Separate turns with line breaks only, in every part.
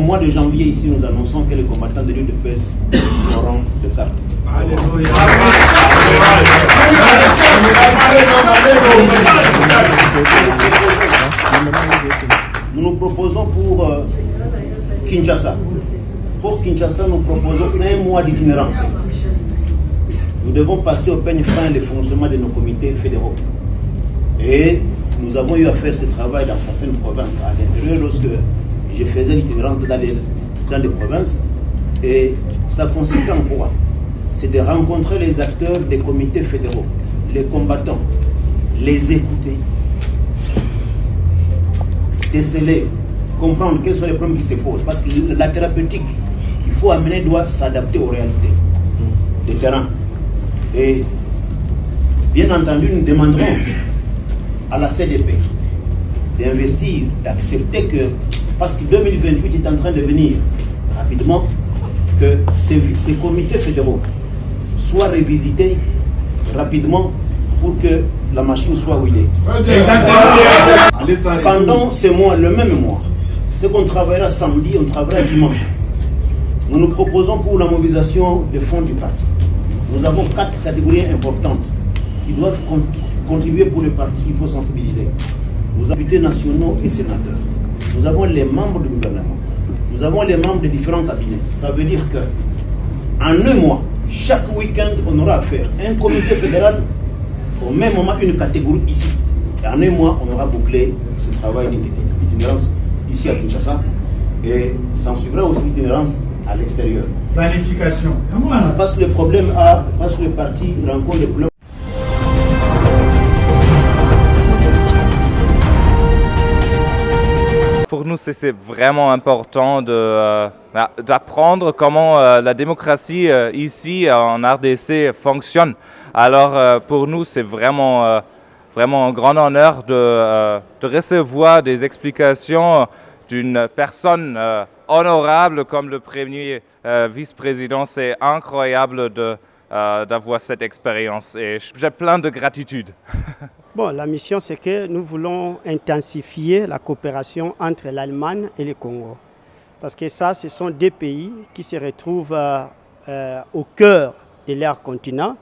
mois de janvier, ici, nous annonçons que les combattants de l'UDPS auront de cartes. Alléluia. Nous proposons pour Kinshasa. Pour Kinshasa, nous proposons 1 mois d'itinérance. Nous devons passer au peigne fin le fonctionnement de nos comités fédéraux. Et nous avons eu à faire ce travail dans certaines provinces. À l'intérieur, lorsque je faisais l'itinérance dans des provinces, et ça consiste en quoi? C'est de rencontrer les acteurs des comités fédéraux, les combattants, les écouter, déceler, comprendre quels sont les problèmes qui se posent. Parce que la thérapeutique qu'il faut amener doit s'adapter aux réalités du terrain. Et bien entendu, nous demanderons à la CDP d'investir, d'accepter que, parce que 2028 est en train de venir rapidement, que ces comités fédéraux soient revisités rapidement pour que la machine soit où il est. Pendant ce mois, le même mois, ce qu'on travaillera samedi, on travaillera dimanche. Nous nous proposons pour la mobilisation des fonds du parti. Nous avons 4 catégories importantes qui doivent contribuer pour le parti qu'il faut sensibiliser. Nous avons les députés nationaux et sénateurs. Nous avons les membres du gouvernement. Nous avons les membres des différents cabinets. Ça veut dire que en 1 mois, chaque week-end, on aura à faire un comité fédéral, au même moment une catégorie ici. Et en 1 mois, on aura bouclé ce travail d'itinérance ici à Kinshasa. Et s'en suivra aussi l'itinérance à l'extérieur.
Planification.
Parce que le parti rencontre des problèmes.
Pour nous, c'est vraiment important d'apprendre comment la démocratie ici en RDC fonctionne. Alors pour nous, c'est vraiment un grand honneur de recevoir des explications d'une personne honorable comme le premier vice-président. C'est incroyable d'avoir cette expérience et j'ai plein de gratitude.
Bon, la mission, c'est que nous voulons intensifier la coopération entre l'Allemagne et le Congo. Parce que ça, ce sont 2 pays qui se retrouvent au cœur de leur continent.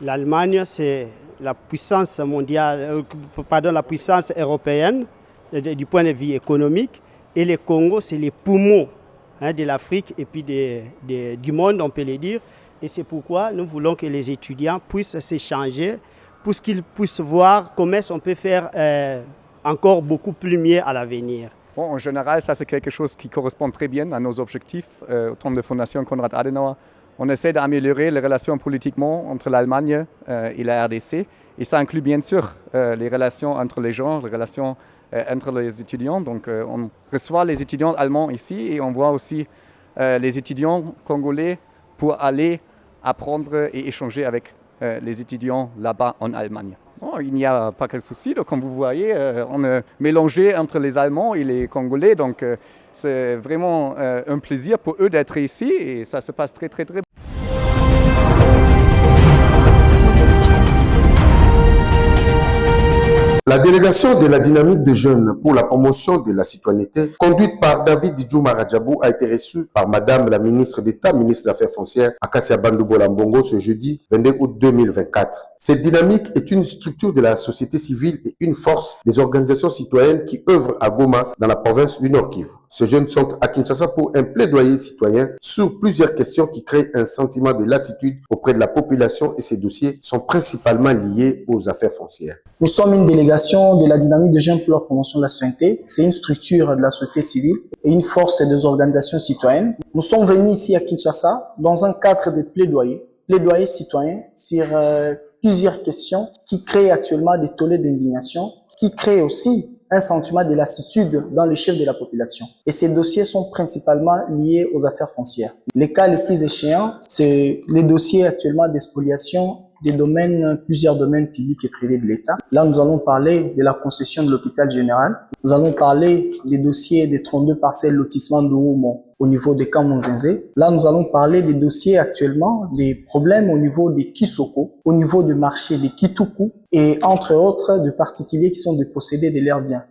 L'Allemagne, c'est la puissance mondiale, la puissance européenne du point de vue économique. Et le Congo, c'est les poumons de l'Afrique et puis du monde, on peut le dire. Et c'est pourquoi nous voulons que les étudiants puissent s'échanger pour qu'ils puissent voir comment on peut faire encore beaucoup plus mieux à l'avenir.
Bon, en général, ça c'est quelque chose qui correspond très bien à nos objectifs. Au temps de Fondation Konrad Adenauer, on essaie d'améliorer les relations politiquement entre l'Allemagne et la RDC. Et ça inclut bien sûr les relations entre les gens, les relations entre les étudiants. Donc on reçoit les étudiants allemands ici et on voit aussi les étudiants congolais pour aller apprendre et échanger avec les étudiants là-bas en Allemagne. Bon, il n'y a pas de souci, donc comme vous voyez, on est mélangé entre les Allemands et les Congolais, donc c'est vraiment un plaisir pour eux d'être ici et ça se passe très très bien.
La délégation de la dynamique de jeunes pour la promotion de la citoyenneté, conduite par David Djouma Radjabou, a été reçue par Madame la ministre d'État, ministre des Affaires foncières, Akasia Bandoubola Mbongo, ce jeudi 22 août 2024. Cette dynamique est une structure de la société civile et une force des organisations citoyennes qui œuvrent à Goma, dans la province du Nord Kivu. Ces jeunes sont à Kinshasa pour un plaidoyer citoyen sur plusieurs questions qui créent un sentiment de lassitude auprès de la population et ces dossiers sont principalement liés aux affaires foncières.
Nous sommes une délégation de la dynamique de jeunes pour la promotion de la citoyenneté. C'est une structure de la société civile et une force des organisations citoyennes. Nous sommes venus ici à Kinshasa dans un cadre de plaidoyer citoyen sur plusieurs questions qui créent actuellement des tollés d'indignation, qui créent aussi un sentiment de lassitude dans le chef de la population. Et ces dossiers sont principalement liés aux affaires foncières. Les cas les plus échéants, c'est les dossiers actuellement d'expoliation plusieurs domaines publics et privés de l'État. Là, nous allons parler de la concession de l'hôpital général. Nous allons parler des dossiers des 32 parcelles lotissement d'Oumo au niveau des Kamonzenze. Là, nous allons parler des dossiers actuellement, des problèmes au niveau des Kisoko, au niveau du marché des Kituku et entre autres de particuliers qui sont dépossédés de leurs biens.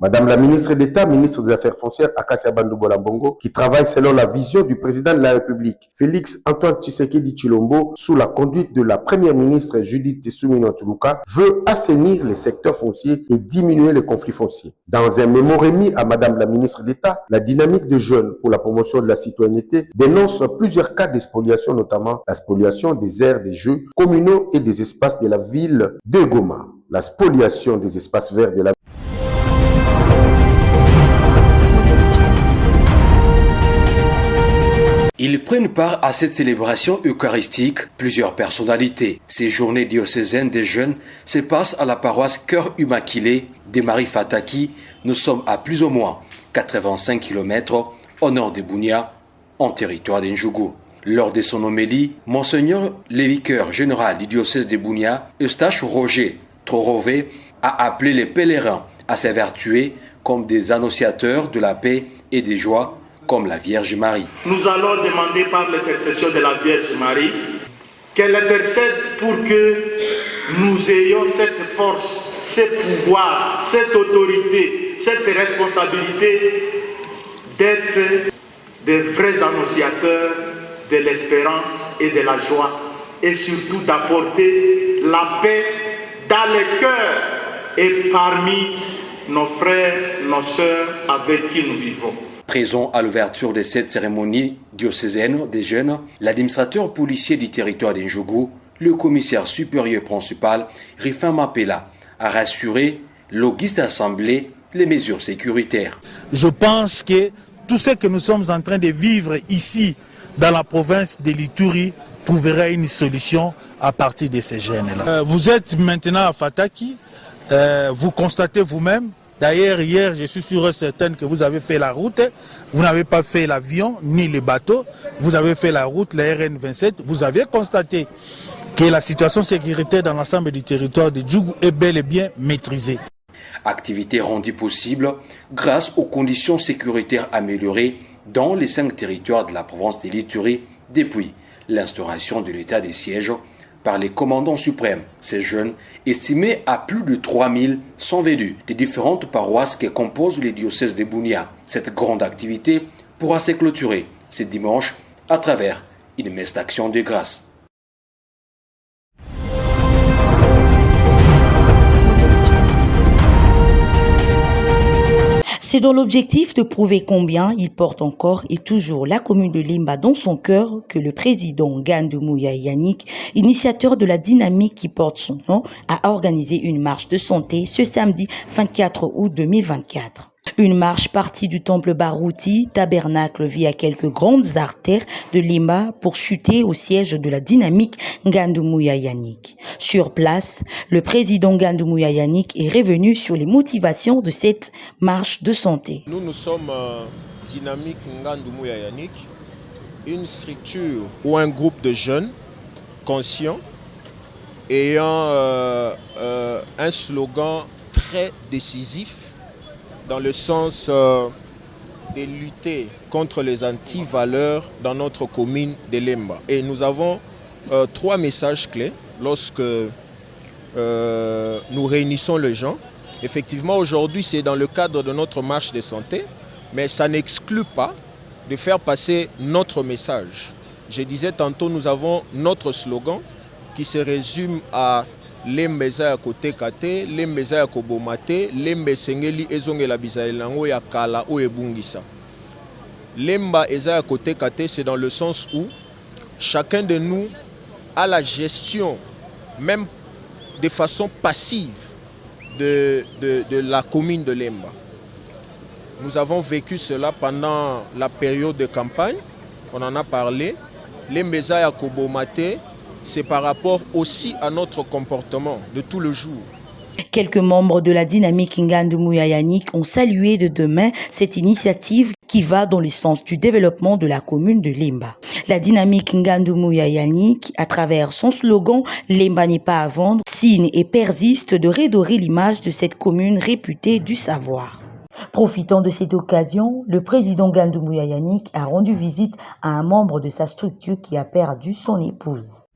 Madame la ministre d'État, ministre des Affaires foncières, Akassia Bandoubola Mbongo, qui travaille selon la vision du président de la République, Félix Antoine Tshisekedi Tshilombo, sous la conduite de la première ministre Judith Suminwa Tuluka, veut assainir les secteurs fonciers et diminuer les conflits fonciers. Dans un mémo remis à Madame la ministre d'État, la dynamique de jeunes pour la promotion de la citoyenneté dénonce plusieurs cas d'expoliation, notamment la spoliation des aires des jeux communaux et des espaces de la ville de Goma. La spoliation des espaces verts de la
Ils prennent part à cette célébration eucharistique plusieurs personnalités. Ces journées diocésaines des jeunes se passent à la paroisse Cœur Immaculé de Marie Fataki. Nous sommes à plus ou moins 85 km au nord de Bunia, en territoire d'Njougou. Lors de son homélie, Monseigneur le vicaire général du diocèse de Bunia, Eustache Roger Trorové, a appelé les pèlerins à s'évertuer comme des annonciateurs de la paix et des joies, comme la Vierge Marie.
Nous allons demander par l'intercession de la Vierge Marie qu'elle intercède pour que nous ayons cette force, ce pouvoir, cette autorité, cette responsabilité d'être des vrais annonciateurs de l'espérance et de la joie et surtout d'apporter la paix dans les cœurs et parmi nos frères, nos sœurs avec qui nous vivons.
Présent à l'ouverture de cette cérémonie diocésaine des jeunes, l'administrateur policier du territoire d'Njougou, le commissaire supérieur principal, Rifin Mapela, a rassuré l'auguste assemblée les mesures sécuritaires.
Je pense que tout ce que nous sommes en train de vivre ici, dans la province de l'Ituri, trouvera une solution à partir de ces jeunes-là. Vous êtes maintenant à Fataki, vous constatez vous-même. D'ailleurs, hier, je suis sûr et certain que vous avez fait la route. Vous n'avez pas fait l'avion ni le bateau. Vous avez fait la route, la RN27. Vous avez constaté que la situation sécuritaire dans l'ensemble du territoire de Djougou est bel et bien maîtrisée.
Activité rendue possible grâce aux conditions sécuritaires améliorées dans les 5 territoires de la province de l'Ituri depuis l'instauration de l'état de siège par les commandants suprêmes. Ces jeunes, estimés à plus de 3000, sont venus des différentes paroisses qui composent les diocèses de Bunia. Cette grande activité pourra se clôturer ce dimanche à travers une messe d'action de grâce.
C'est dans l'objectif de prouver combien il porte encore et toujours la commune de Limba dans son cœur que le président Gandou-Mouya Yannick, initiateur de la dynamique qui porte son nom, a organisé une marche de santé ce samedi 24 août 2024. Une marche partie du temple Barouti, tabernacle via quelques grandes artères de Limba pour chuter au siège de la dynamique Gandou-Mouya Yannick. Sur place, le président Gandou-Mouya Yannick est revenu sur les motivations de cette marche de santé.
Nous sommes dynamique Gandou-Mouya Yannick, une structure ou un groupe de jeunes conscients ayant un slogan très décisif dans le sens de lutter contre les anti-valeurs dans notre commune de Lemba. Et nous avons 3 messages clés lorsque nous réunissons les gens. Effectivement, aujourd'hui, c'est dans le cadre de notre marche de santé, mais ça n'exclut pas de faire passer notre message. Je disais tantôt, nous avons notre slogan qui se résume à Lemba eza ya kotekate, Lemba eza ya kobomate, Lemba esengeli ezongela bizaelango ya kala o ebungisa. Lemba eza ya kotekate, c'est dans le sens où chacun de nous a la gestion, même de façon passive, de la commune de Lemba. Nous avons vécu cela pendant la période de campagne, on en a parlé. Lemba eza ya kobomate, c'est par rapport aussi à notre comportement de tout le jour.
Quelques membres de la dynamique Gandou-Mouya Yannick ont salué de demain cette initiative qui va dans le sens du développement de la commune de Lemba. La dynamique Gandou-Mouya Yannick, à travers son slogan « Lemba n'est pas à vendre », signe et persiste de redorer l'image de cette commune réputée du savoir. Profitant de cette occasion, le président Gandou-Mouya Yannick a rendu visite à un membre de sa structure qui a perdu son épouse.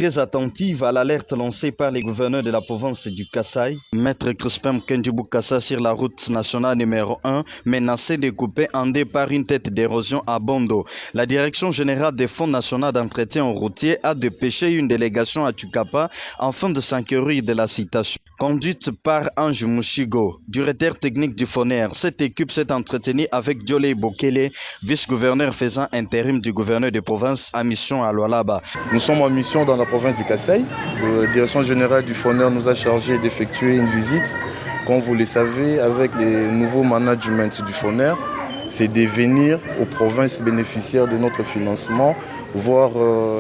très attentive à l'alerte lancée par les gouverneurs de la province du Kasaï. Maître Crispin Kendjibou Kassa sur la route nationale numéro 1, menacée de couper en deux par une tête d'érosion à Bondo. La Direction générale des fonds nationaux d'entretien routier a dépêché une délégation à Tukapa afin de s'enquérir de la citation. Conduite par Ange Mouchigo, directeur technique du FONER, cette équipe s'est entretenue avec Diolé Bokele, vice-gouverneur faisant intérim du gouverneur de province à mission à Lualaba.
Nous sommes en mission dans la province du Kasaï. La direction générale du FONER nous a chargé d'effectuer une visite. Comme vous le savez, avec les nouveaux management du FONER, c'est de venir aux provinces bénéficiaires de notre financement, voir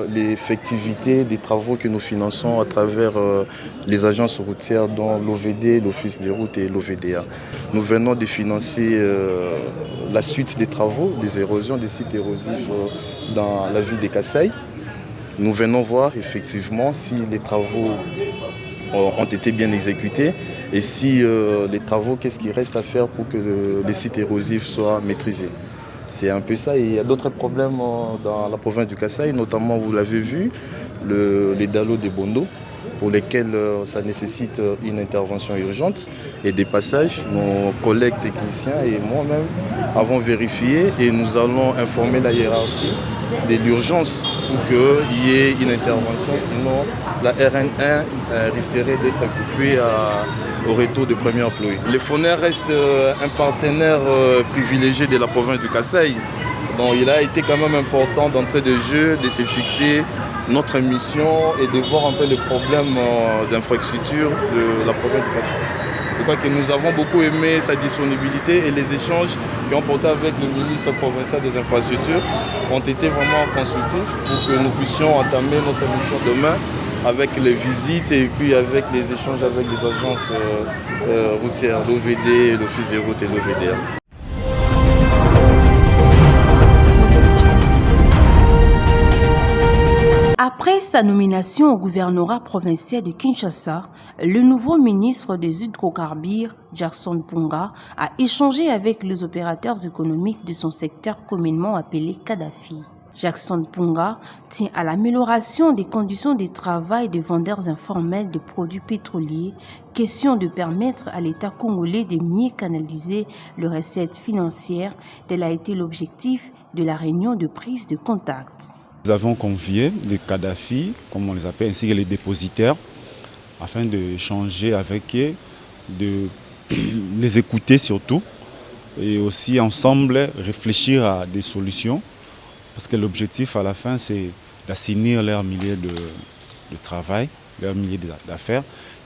l'effectivité des travaux que nous finançons à travers les agences routières dont l'OVD, l'Office des routes et l'OVDA. Nous venons de financer la suite des travaux, des érosions, des sites érosifs dans la ville de Kasaï. Nous venons voir effectivement si les travaux ont été bien exécutés et si les travaux, qu'est-ce qu'il reste à faire pour que les sites érosifs soient maîtrisés. C'est un peu ça. Et il y a d'autres problèmes dans la province du Kasaï, notamment, vous l'avez vu, les dalos de Bondo, pour lesquels ça nécessite une intervention urgente et des passages. Nos collègues techniciens et moi-même avons vérifié et nous allons informer la hiérarchie de l'urgence pour qu'il y ait une intervention, sinon la RN1 risquerait d'être coupée au retour de premier employé. Le FONER reste un partenaire privilégié de la province du Kasaï. Donc il a été quand même important d'entrer de jeu, de se fixer notre mission et de voir un peu les problèmes d'infrastructure de la province du Kasaï. Je crois que nous avons beaucoup aimé sa disponibilité et les échanges qui ont porté avec le ministre provincial des infrastructures ont été vraiment constructifs pour que nous puissions entamer notre mission demain avec les visites et puis avec les échanges avec les agences routières, l'OVD, l'Office des routes et l'OVDA.
Après sa nomination au gouvernorat provincial de Kinshasa, le nouveau ministre des Hydrocarbures, Jackson Mpunga, a échangé avec les opérateurs économiques de son secteur communément appelé Kadhafi. Jackson Mpunga tient à l'amélioration des conditions de travail des vendeurs informels de produits pétroliers, question de permettre à l'État congolais de mieux canaliser les recettes financières, tel a été l'objectif de la réunion de prise de contact.
Nous avons convié les Kadhafi, comme on les appelle, ainsi que les dépositaires, afin d'échanger avec eux, de les écouter surtout, et aussi ensemble réfléchir à des solutions, parce que l'objectif à la fin, c'est d'assainir leur milieu de travail, leur milieu d'affaires,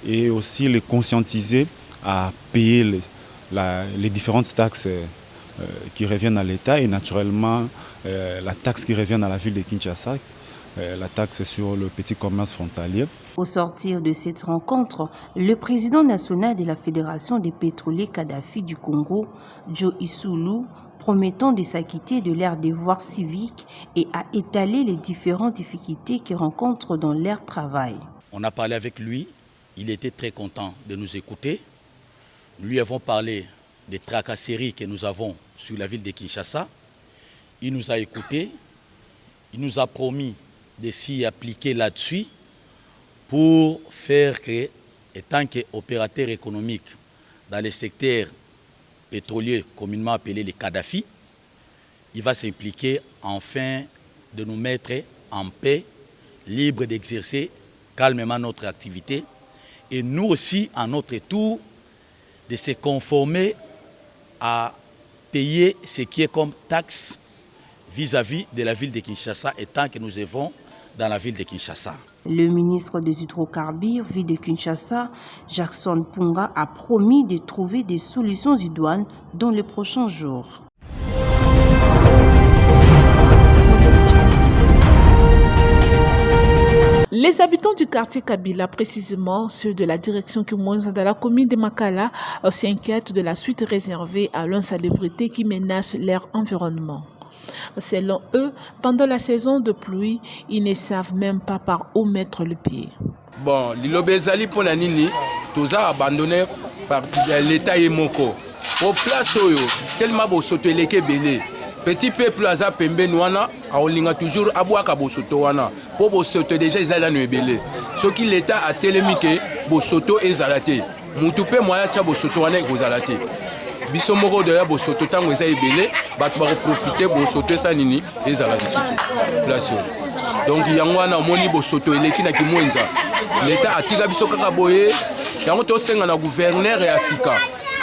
et aussi les conscientiser à payer les différentes taxes qui reviennent à l'État et naturellement la taxe qui revient à la ville de Kinshasa, la taxe sur le petit commerce frontalier.
Au sortir de cette rencontre, le président national de la Fédération des pétroliers Kadhafi du Congo, Joe Issoulou, promettant de s'acquitter de leurs devoirs civiques et a étalé les différentes difficultés qu'ils rencontrent dans leur travail.
On a parlé avec lui, il était très content de nous écouter. Nous lui avons parlé des tracasseries que nous avons sur la ville de Kinshasa. Il nous a écoutés, il nous a promis de s'y appliquer là-dessus pour faire que, étant qu'opérateur économique dans les secteurs pétroliers communément appelés les Kadhafi, il va s'impliquer afin de nous mettre en paix, libres d'exercer calmement notre activité et nous aussi, à notre tour, de se conformer à payer ce qui est comme taxe vis-à-vis de la ville de Kinshasa, étant que nous vivons dans la ville de Kinshasa.
Le ministre des Hydrocarbures, ville de Kinshasa, Jackson Mpunga, a promis de trouver des solutions idoines dans les prochains jours.
Les habitants du quartier Kabila, précisément ceux de la direction Kimonza dans la commune de Makala, s'inquiètent de la suite réservée à l'insalubrité qui menace leur environnement. Selon eux, pendant la saison de pluie, ils ne savent même pas par où mettre le pied.
Bon, l'Ilobezali pour la Nini, tout ça abandonné par l'État et Moko. Au place, tellement beau sauter les Kébélé. petit peuple aza pembeni wana aolinga toujours abwaka bosoto wana po bosoto déjà ezala no ebele soki l'état atelemi ke bosoto ezala te mutu pe moya tia bosoto wana ekozala te biso moko de ya bosoto tango eza ebele bato bakoprofite bosoto esa nini ezala lisusu place donc yango wana omoni bosoto eleki na kimwenza l'état atika biso kaka boye yango tosenga na gouverneur ya sika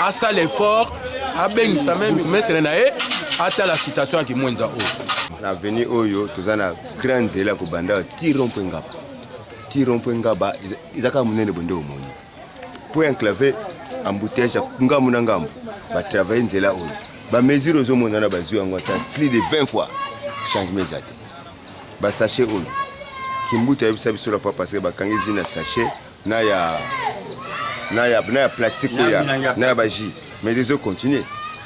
asala effort abengisa même mesele na ye ata la citation ya kimwenza oyo
na veni oyo toza na grand nzela kobanda tirompo ngaba ezaka munene bonde omoni po enclaver embouteillage ngambu na ngambu batravaille nzela oyo bamesure ozomonana bazwi yango ata plus de 20 fois changement eza te basachet oyo kimbuta yebisa biso la fois passé bakangi zina sachet na ya plastique oyo na ya baji mais les autres continuent.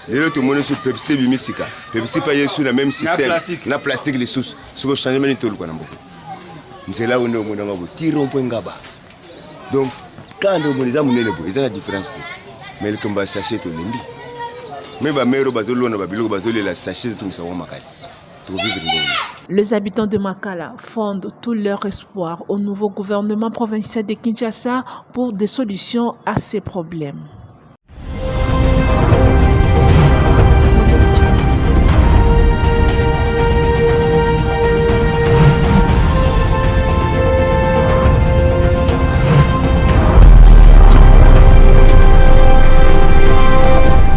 Les autres monnaie sur Pepsi bimisika. Pepsi pas sur le même système. Na plastique les sous. Ce que changement ni tout le monde. C'est là où nous on tirons point ngaba. Donc quand on monnaie ça monnaie le beau, il y a la différence. Mais le combat sachet tout lembi. Mais ba mero bazolo na babilo bazolo la sachet tout ça makasi.
Les habitants de Makala fondent tout leur espoir au nouveau gouvernement provincial de Kinshasa pour des solutions à ces problèmes.